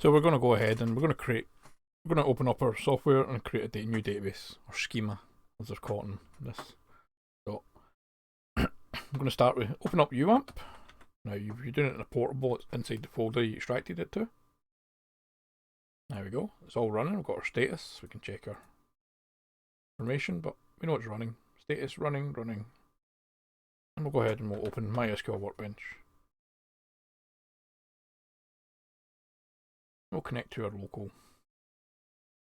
So we're going to go ahead and we're going to open up our software and create a new database, or schema, as they're called in this. So I'm going to start with open up UAMP. Now, if you're doing it in a portable, it's inside the folder you extracted it to. There we go. It's all running. We've got our status. We can check our information, but we know it's running. Status running. And we'll go ahead and we'll open my SQL Workbench. We'll connect to our local.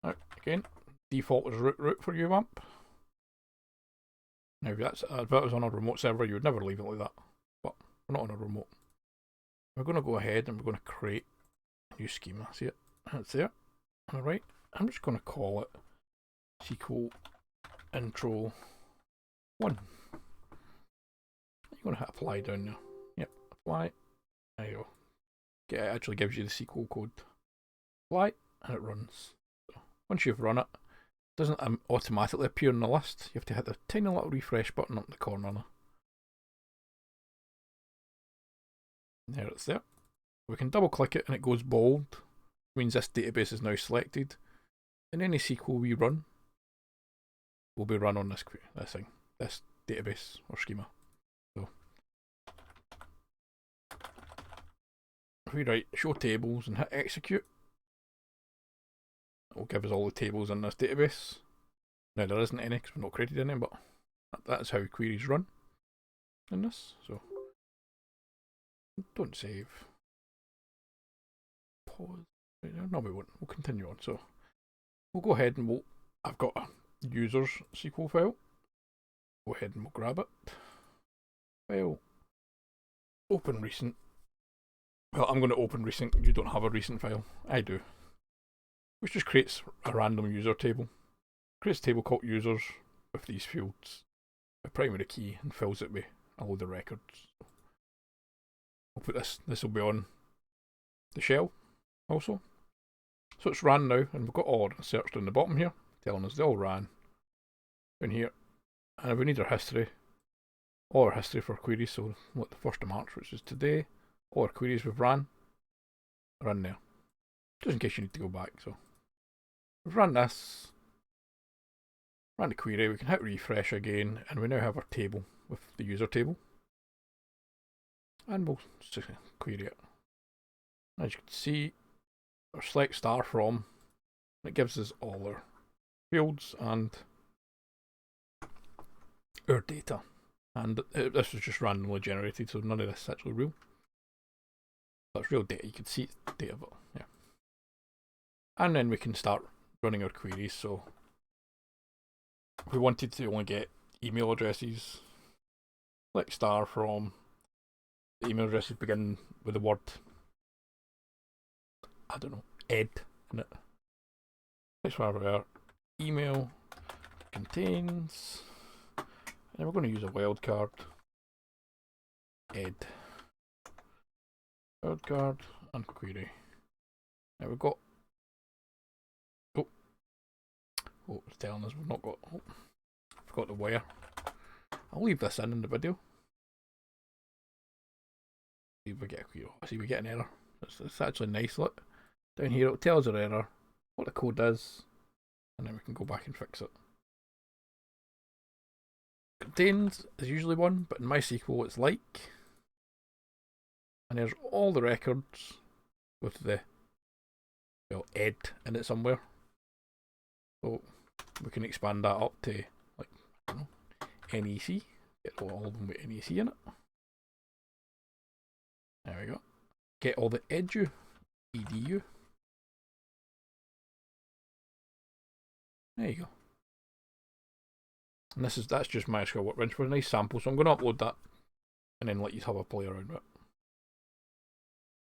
Now, again, default is root for UAMP. Now, if that was on a remote server, you would never leave it like that. But we're not on a remote. We're going to go ahead and we're going to create a new schema. See it? That's there. Alright, I'm just going to call it SQL Intro 1. You're going to hit apply down there. Yep, apply. There you go. It actually gives you the SQL code. Apply, and it runs. So once you've run it, it doesn't automatically appear in the list. You have to hit the tiny little refresh button up in the corner there. There it's there. We can double click it and it goes bold. It means this database is now selected. And any SQL we run will be run on this database or schema. So if we write show tables and hit execute, it will give us all the tables in this database. Now there isn't any because we've not created any, but that's how queries run in this. So don't save. Pause. No, we won't. We'll continue on. So we'll go ahead and I've got a user's SQL file. Go ahead and we'll grab it. File. Open recent. Well, I'm going to open recent. You don't have a recent file. I do. Which just creates a random user table. Creates a table called users with these fields. A primary key and fills it with a load of records. I'll put this will be on the shell also. So it's ran now, and we've got all searched on the bottom here, telling us they all ran in here. And if we need our history, all our history for queries, so like the 1st of March, which is today, all our queries we've ran are in there. Just in case you need to go back. So we've run this, ran the query, we can hit refresh again, and we now have our table with the user table. And we'll query it. As you can see, our select star from, it gives us all our fields and our data. And this was just randomly generated, so none of this is actually real. That's real data. You can see it's data, but yeah. And then we can start running our queries. So if we wanted to only get email addresses, select star from, the email addresses begin with the word, I don't know, ed in it. Next one over there, email contains, and we're going to use a wildcard, ed, wildcard, and query. Now we've got, it's telling us we've not got, forgot the where. I'll leave this in the video. See if we get a query. See, we get an error. It's actually nice. Look down here, it'll tell us our error, what the code is, and then we can go back and fix it. Contains is usually one, but in MySQL it's like, and there's all the records with the ed in it somewhere. So we can expand that up to like I don't know, NEC. Get all of them with NEC in it. There we go. Get all the edu. There you go. And that's just my SQL Workbench for a nice sample. So I'm going to upload that and then let you have a play around with it.